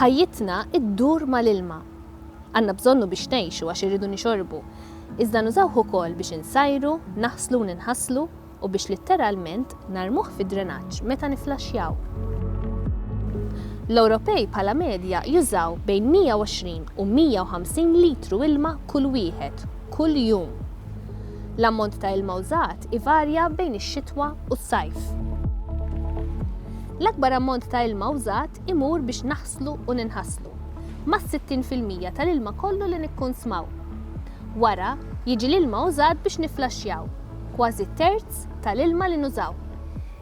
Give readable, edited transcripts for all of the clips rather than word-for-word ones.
Ħajjitna iddur mal-ilma. Għandna bżonnu biex ngħixu għax irridu nixorbu. Iżda nużawh ukoll biex insajru, naħslu u ninħasslu u biex litteralment narmuh fid-drenaġġ meta niflaxxjaw. L-Ewropej bħala medja jużaw bejn 120 u 150 litru ilma kull wieħed, kull jum. L-ammont ta' ilma użat ivarja bejn ix-xitwa u s-sajf. L-akbar ammont ta' ilma użat imur biex naħslu u ninħasslu, ma' 60% tal-ilma kollu li nikkonsmaw. Wara, jiġi l-ilma użat biex niflaxxjaw, kważi terz tal-ilma li nużaw.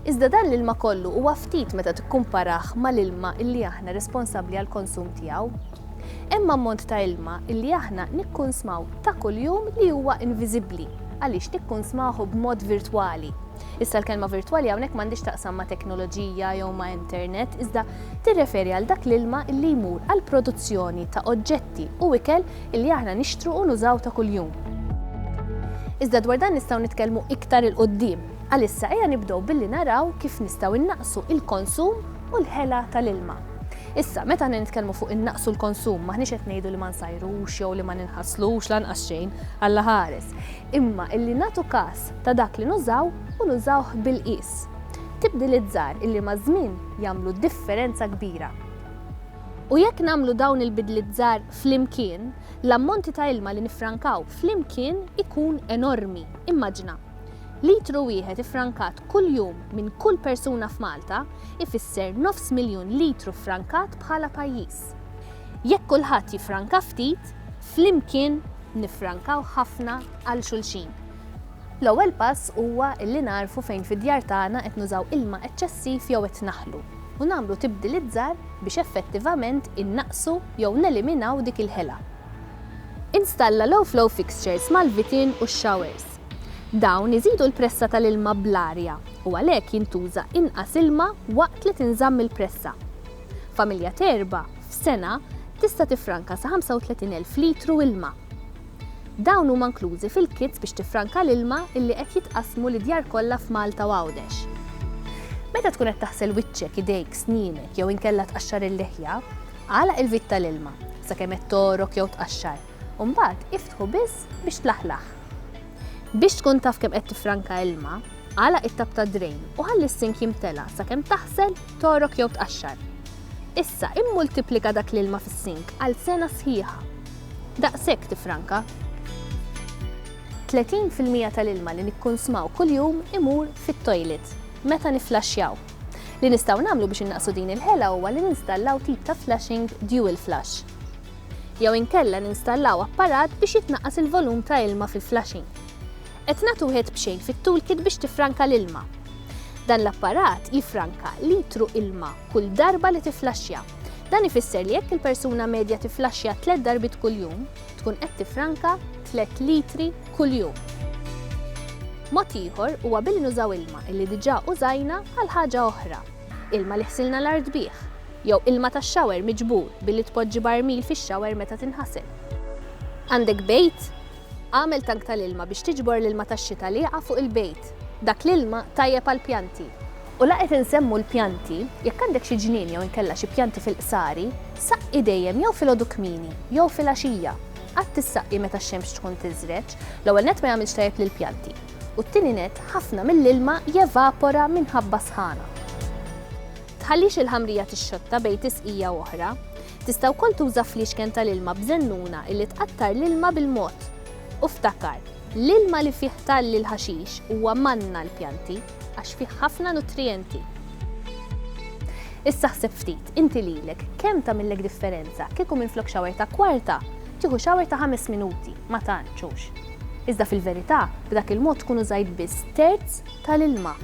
Iżda dan l-ilma kollu huwa ftit meta tikkumparah mal-ilma illi aħna responsabbli għall konsum tiegħu. Hemm ammont ta' ilma illi aħna nikkonsmaw ta' kuljum li huwa inviżibbli għaliex nikkonsmawhu b'mod virtwali. Issa l-kelma virtwali hawnhekk m'għandix taqsam ma' teknoloġija jew ma' internet, iżda tirreferi għal dak l-ilma illi jmur għal produzzjoni ta' oġġetti u ikel illi aħna nixtru u nużaw ta' kuljum. Iżda dwar dan nistgħu nitkellmu iktar il-qudiem, għalissa ejja nibdew billi naraw kif nistgħu innaqsu il-konsum u l-ħela tal-ilma. Issa, meta nitkellmu fuq innaqsu l-konsum, maħniex qed ngħidu li ma nsajrux jew li ma ninħasslux lanqas xejn Alla ħares. Imma illi nagħtu każ ta' dak li nużaw u nużawh bil-qis. Tibdil żgħar illi ma' żmien jagħmlu differenza kbira. U jekk nagħmlu dawn il-bidliet żgħar flimkien, l-ammonti ta' ilma li nifrankaw flimkien ikun enormi. Immaġna. Litru wieħed ifrankat kull jum minn kull persuna f'Malta ifisser 500,000 litru frankat bħala pajjiż. Jekk kulħadd jifranka ftit, flimkien nifrankaw ħafna għal xulxin. L-ewwel pass huwa li narfu fejn fid-djar tagħna qed nużaw ilma eċċessiv jew qed naħlu u nagħmlu tibdiliet żgħar biex effettivament innaqsu jew neliminaw dik il-ħela. Installa low flow fixtures mal-vitin u x-showers. Dawn iżidu l-pressa tal-ilma bl-arja u għalhekk jintuża inqas ilma waqt li tinżamm il-pressa. Familja terba f'sena tista' tifranka sa 35,000 litru ilma. Dawn huma inklużi fil-kits biex tifranka l-ilma illi qed jitqasmu lid-djar kollha f'Malta u Għawdex. Meta tkun qed taħsel wiċċek, idejk, snienek jew inkella tqaxxar il-leħja, għalaq il-vitt tal-ilma sakemm qed torok jew tqaxxar u mbagħad iftħu biss biex tlaħlaħ. Biex tkun taf kemm qed tifranka ilma, għalaq it-tab ta' drejn u ħalli s-sink jimtela sakemm taħsel, torok jew tqaxxar. Issa immultiplika dak l-ilma fis-sink għal sena sħiħa. Daqshekk tifranka. 30% tal-ilma li nikkonsmaw kuljum imur fit-toilet meta niflaxxjaw. Li nistgħu nagħmlu biex innaqsu din il-ħela huwa li ninstallaw tip ta' flushing dual flush. Jew inkella ninstallaw apparat biex jitnaqqas il-volum ta' ilma fil-flushing. Qed nagħtu wieħed b'xejn fit-toolkit biex tifranka l-ilma. Dan l-apparat jifranka litru ilma kull darba li tiflaxxja. Dan ifisser li jekk il-persuna medja tiflaxxja 3 darbit kuljum, tkun qed tifranka 3 litri kuljum. Mod ieħor huwa billi nużaw ilma illi diġà użajna għal ħaġa oħra. Ilma li ħsilna l-art bih, jew ilma tax-shower miġbur billi tpoġġi barmil fix-shower meta tinħasel. Għandek bejt? Għamel tank tal-ilma biex tiġbor l-ilma tax-xita li jaqa' fuq il-bejt. Dak l-ilma tajjeb għall-pjanti. U laqgħet insemmu l-pjanti, jekk għandek xi ġnien jew inkella xi pjanti fil-qsari, saqqi dejjem jew fil-għodu kmieni jew fil-għaxija. Qatt tissaqqi meta x-xemx tkun tiżreġ, l-ewwel nett ma jagħmilx tajjeb lill-pjanti. U t-tieni nett ħafna mill-ilma jevapora minħabba sħana. Tħallix il-ħamrija tixxotta bejn tisqija oħra, tista' wkoll tuża fliexken tal-ilma b'żennuna illi tqattar l-ilma bil-mod. U ftakar, l-ilma li fih talli l-ħaxix huwa manna l-pjanti għax fih ħafna nutrijenti. Issa ħseb ftit, inti lilek kemm tagħmillek differenza kieku minflok xawer ta' kwarta, tieħu xawer ta' 5 minuti, ma tantxux. Iżda fil-verità, b'dak il-mod tkun użajt biss terz tal-ilma.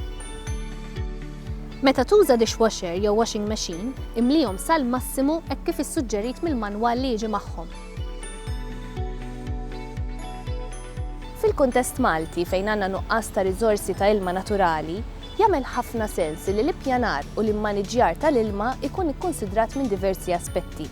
Meta tuża dishwasher jew washing machine, imlihom sal-massimu hekk kif issuġġerit mill-manwal li jiġi magħhom. Fil-kuntest Malti fejn għandna nuqqas ta' riżorsi ta' ilma naturali, jagħmel ħafna sens li l-ippjanar u l-immaniġġjar tal-ilma ikun ikkunsidrat minn diversi aspetti.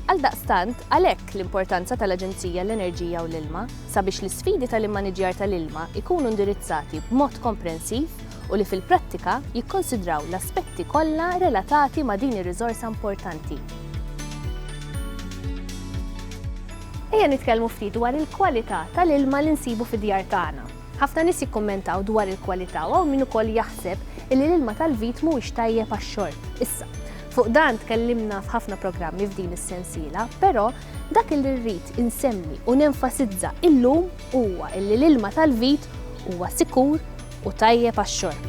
Għaldaqstant, għalhekk l-importanza tal-Aġenzija l-Enerġija u l-Ilma sabiex l-isfidi tal-immaniġġjar tal-ilma ikunu indirizzati b'mod komprensiv u li fil-prattika jikkonsidraw l-aspetti kollha relatati ma' din ir-riżorsa importanti. Ejja nitkellmu ftit dwar il-kwalità tal-ilma li nsibu fid-djar tagħna. Ħafna nies jikkummentaw dwar il-kwalità u min ukoll jaħseb li l-ilma tal-vit mhuwiex tajjeb għax-xorb. Issa, fuq dan tkellimna f'ħafna programmi f'din is-sensiela, però dak li rrid insemmi u nenfasizza illum huwa li l-ilma tal-vit huwa sikur u tajjeb għax-xorb.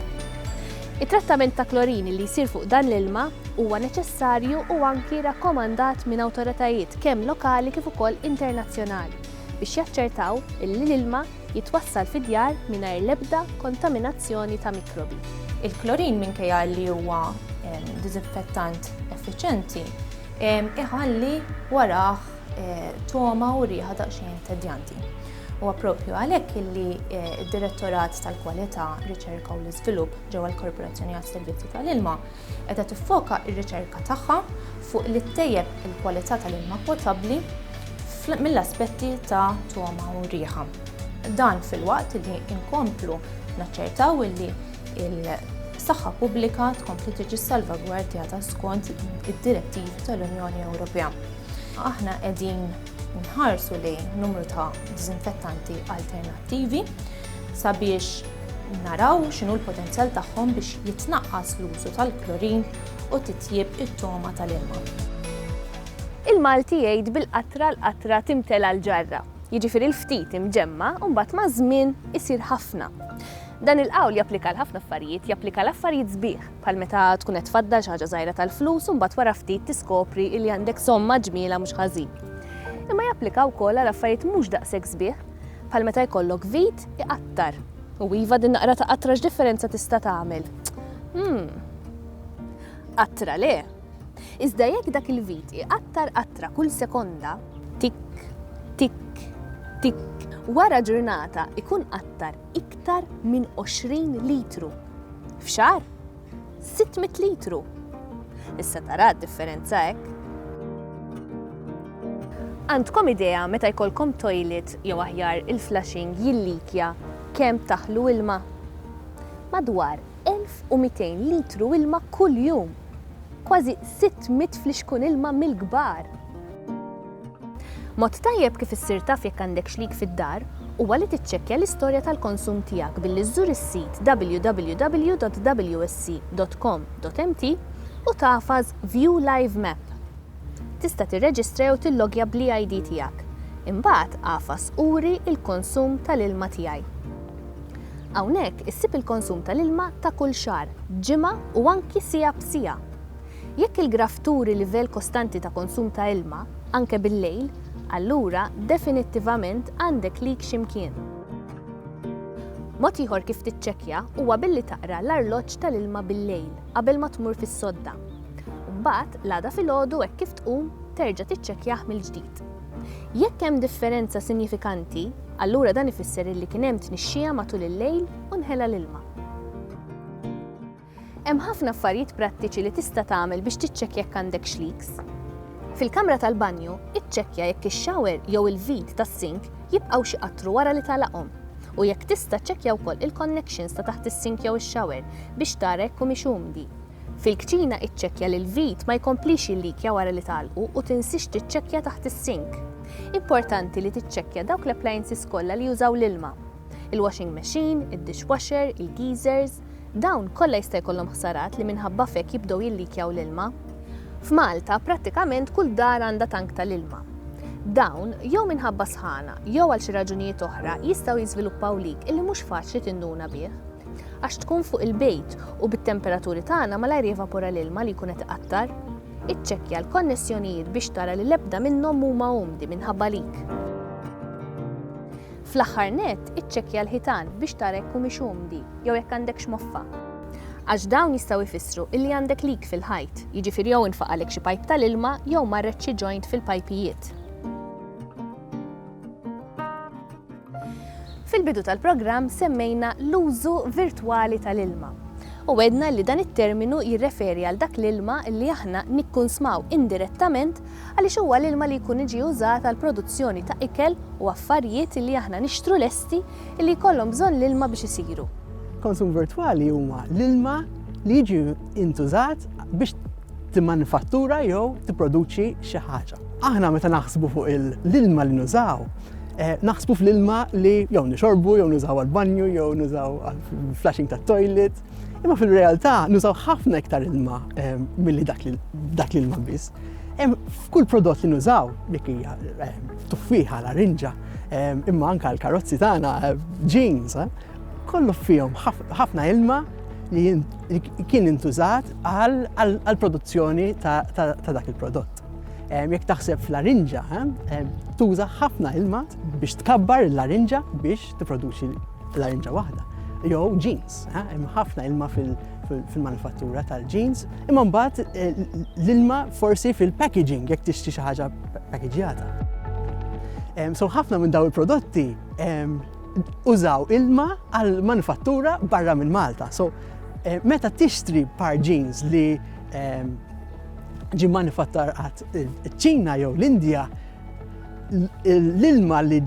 It-trattament ta' klorin li jsir fuq dan l-ilma huwa neċessarju u anki rakkomandat minn awtoritajiet kemm lokali kif ukoll internazzjonali biex jaċċertaw li l-ilma jitwassal fid-djar mingħajr l-ebda kontaminazzjoni ta' mikrobi. Il-klorin minkejja li huwa diżinfettant effiċjenti iħalli warah toma u rieħa daqsxejn tedjanti. Huwa proprju għalhekk illi d-Direttorat tal-Kwalità, Riċerka u l-Iżvilupp ġewwa l-Korporazzjoni għas-Servizzi tal-Ilma qiegħda tiffoka r-riċerka tagħha fuq li ttejjeb il-kwalità tal-ilma potabbli mill-aspetti ta' toma u rieħa. Dan fil-waqt li nkomplu naċċertaw illi il-saħħa pubblika tkompli tiġi salvagwardjata skont id-direttivi tal-Unjoni Ewropea. Aħna qegħdin nħarsu li numru ta' diżinfettanti alternattivi sabiex naraw x'inhu l-potenzjal tagħhom biex jitnaqqas l-użu tal-klorin u titjieb it-toma tal-ilma. Il-Malti jgħid bil-qatra l-qatra timtela l-ġarra. Jiġifieri l-ftit imġemma u mbagħad ma' żmien isir ħafna. Dan il-qawl japplika l-ħafna affarijiet, japplika l-affarijiet sbieħ, bħal meta tkun qed tfadda xi ħaġa żgħira tal-flus u mbagħad wara ftit tiskopri li għandek somma ġmiela mhux ħażin. Imma japplika wkoll għal affarijiet mhux daqshekk sbieħ, bħal meta jkollok vit iqattar. U iva din naqra ta' qatra x'differenza tista' tagħmel. Qattra le. Iżda jekk dak il-vit iqattar qattra kull sekonda, tik, tik, tik, wara ġurnata ikun qattar iktar minn 20 litru. F'xahar? 600 litru. Issa tara d-differenza hekk. Għandkom idea meta jkollkom toilet jew aħjar il-flushing jillikja kemm taħlu ilma? Madwar 1200 litru ilma kull jum. Kważi 600 fliexkun ilma mill-kbar. Mod tajjeb kif issir taf jekk għandek xlik fid-dar huwa li tiċċekkja l-istorja tal-konsum tiegħek billi żżur is-sit www.wsc.com.mt u tafas View Live Map. Tista' tirreġistra jew tillogja bl-ID tiegħek. Imbagħad qafas uri l-konsum tal-ilma tiegħi. Hawnhekk issib il-konsum tal-ilma ta' kull xahar, ġimgħa u anki siegħa b'siegħa. Jekk il-graf turi livell kostanti ta' konsum ta' ilma, anke bil-lejl, allura definittivament għandek lik x'imkien. Mod ieħor kif tiċċekkja huwa billi taqra l-arloġġ tal-ilma bil-lejl qabel ma tmur fis-sodda. Mbagħad l-għada filgħodu hekk kif tqum terġa' tiċċekkjah mill-ġdid. Jekk hemm differenza sinifikanti, allura dan ifisser li kien hemm tnixxija matul il-lejl u nħela l-ilma. Hemm ħafna affarijiet prattiċi li tista' tagħmel biex tiċċekkja jekk għandek xleaks. Fil-kamra tal-banju, iċċekkja jekk ix-shower jew il-vit tas-sink jibqgħu xi qattru wara li tagħlaqhom. U jekk tista' ċekkja wkoll il-connections ta' taħt is-sink jew ix-shower biex tara jekk humiex umdi. Fil-kċina iċċekkja li l-vit ma jkomplix illikja wara li tagħlqu u tinsix tiċċekkja taħt is-sink. Importanti li tiċċekkja dawk l-appliances kollha li jużaw l-ilma. Il-washing machine, id-dishwasher, il-geysers, dawn kollha jista' jkollhom ħsarat li minħabba fek jibdew jillikjaw l-ilma. F'Malta prattikament kull dar għandha tank tal-ilma. Dawn jew minħabba sħana jew għal xi raġunijiet oħra jistgħu jiżviluppaw lik illi mhux faċli tinduna bih. Għax tkun fuq il-bejt u bit-temperaturi tagħna malajr jevapora l-ilma li jkun qed iqattar, iċċekkja l-konnessjonijiet biex tara li l-ebda minnhom huma umdi minħabba lik. Fl-aħħar nett iċċekkja l-ħitan biex tara jekk humiex umdi jew jekk għandek x'moffa. Għax dawn jistgħu jfissru illi għandek lik fil-ħajt, jiġifieri jew infaqalek xi pajp tal-ilma jew marret xi joint fil-pajpijiet. Fil-bidu tal-programm semmejna l-użu virtwali tal-ilma. U għedna li dan it-terminu jirreferi għal dak l-ilma li aħna nikkonsmaw indirettament għaliex huwa l-ilma li jkun iġi użat għal produzzjoni ta' ikel u affarijiet li aħna nixtru lesti li jkollhom bżonn l-ilma biex isiru. Konsum virtwali huma l-ilma li jiġi intużat biex timmanufattura jew tipproduċi xi ħaġa. aħna meta naħsbu fuq l-ilma li nużaw, naħsbu fl-ilma li jew nixorbu, jew nużaw għal-banju, jew nużaw għal-flashing tat-toilet. Imma fil-realtà nużaw ħafna iktar ilma milli dak l-ilma biss. F'kull prodott li nużaw, jekk hija tuffiħa, l-arinġa, imma anke l-karozzi tagħna, jeans, kollu fihom ħafna ilma li kien intużat għal-produzzjoni ta' dak il-prodott. Jekk taħseb fl-arinġa, tuża ħafna ilma biex tkabbar l-arinġa biex tipproduċi l-arinġa waħda. Jew jeans, hemm ħafna ilma fil-manifattura tal-jeans, imma mbagħad l-ilma forsi fil-packaging jekk tixtri xi ħaġa packagġjata. So ħafna minn daw il-prodotti użaw ilma għal manifattura barra minn Malta. So meta tixtri par jeans li ġi manifattar għat ċ-Ċina jew l-Indja, l-ilma li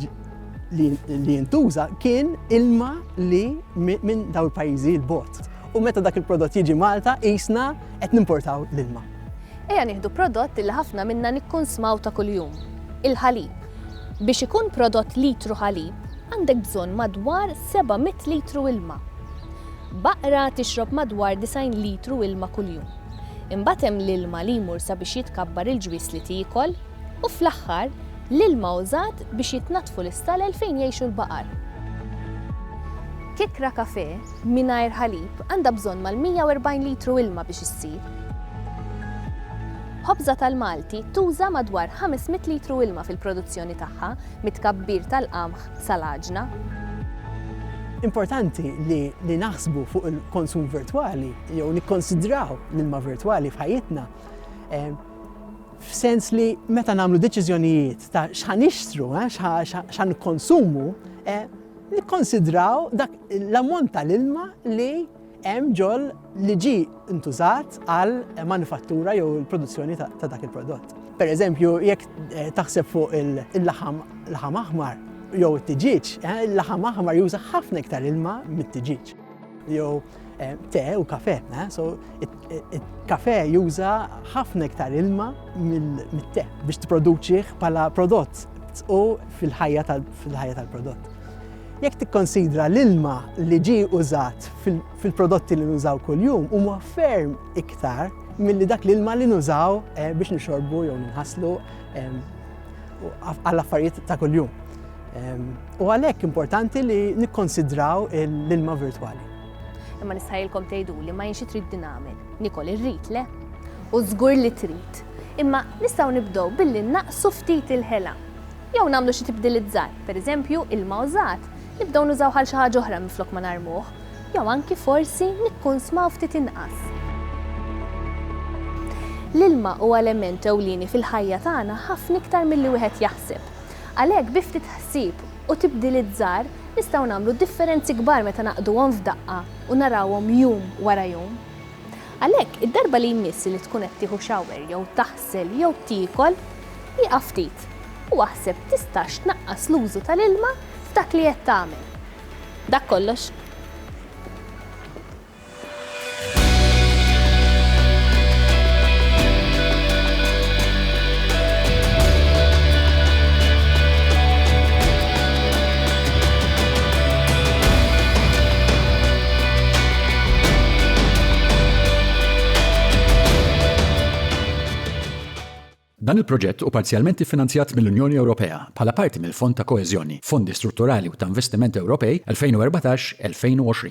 jintuża kien ilma li minn daw il-pajjiżi l-bot. U meta dak il-prodott jiġi Malta, qisna qed nimportaw l-ilma. Ejja nieħdu prodott li ħafna minna nikkonsmaw ta' kuljum, il-ħalib. Biex ikun prodott litru ħalib, għandek bżonn madwar 700 litru ilma. Baqra tixrob madwar 90 litru ilma kuljum. Imbagħad hemm l-ilma li jmur sabiex jitkabbar il-ġwies li tiekol u fl-aħħar l-ilma użat biex jitnatfu l-istalel fejn jgħixu l-baqar. Kikra kafè mingħajr ħalib għandha bżonn mal-140 litru ilma biex issir. Ħobża tal-Malti tuża madwar 500 litru ilma fil-produzzjoni tagħha mit-tkabbir tal-qamħ sal-għaġna. Importanti li naħsbu fuq il-konsum virtwali jew nikkonsidraw l-ilma virtwali f'ħajjitna f'sens li meta nagħmlu deċiżjonijiet ta' x'ħanixtru, x'ħan konsumu, nikkonsidraw dak l-ammont tal-ilma li hemm ġol li ġi intużat għal manifattura jew il-produzzjoni ta' dak il-prodott. Pereżempju, jekk taħseb fuq il-laħam aħmar jew it-tiġiġ, il-laħam aħmar juża ħafna iktar ilma mit-tiġiġ. Jew te u kafè, so il-kafè juża ħafna iktar ilma mit-te biex tipproduċih bħala prodott u fil-ħajja tal-prodott. Jekk tikkonsidra l-ilma li ġie użat fil-prodotti li nużaw kuljum huma ferm iktar milli dak l-ilma li nużaw biex nixorbu jew ninħasslu għall-affarijiet ta' kuljum. U għalhekk importanti li nikkonsidraw l-ilma virtwali. Imma nistħajilkom tgħiduli ma jinxi trid dinamel, nikol irrid le? U żgur li trid. Imma nistgħu nibdew billi naqsu ftit il-ħela. Jew nagħmlu xi tibdiliet żgħar, pereżempju ilma użat, nibdew nużaw ħal xi ħaġa oħra minflok ma narmuh, jew anki forsi nikkonsmaw ftit inqas. L-ilma huwa element ewlieni fil-ħajja tagħna ħafna iktar milli wieħed jaħseb. Għalhekk bi ftit ħsieb u tibdiliet żgħar nistgħu nagħmlu differenzi kbar meta naqduhom f'daqqa u narawhom jum wara jum. Għalhekk id-darba li jmiss li tkun qed tieħu shower jew taħsel jew tiekol, jieqa' ftit u aħseb tistax tnaqqas l-użu tal-ilma f'dak li qed tagħmel. Dak kollox. Dan il-proġett u parzjalment iffinanzjat mill-Unjoni Ewropea bħala parti mill-Fond ta' Koeżjoni, Fondi Strutturali u ta' Investiment Ewropej 2014-2020.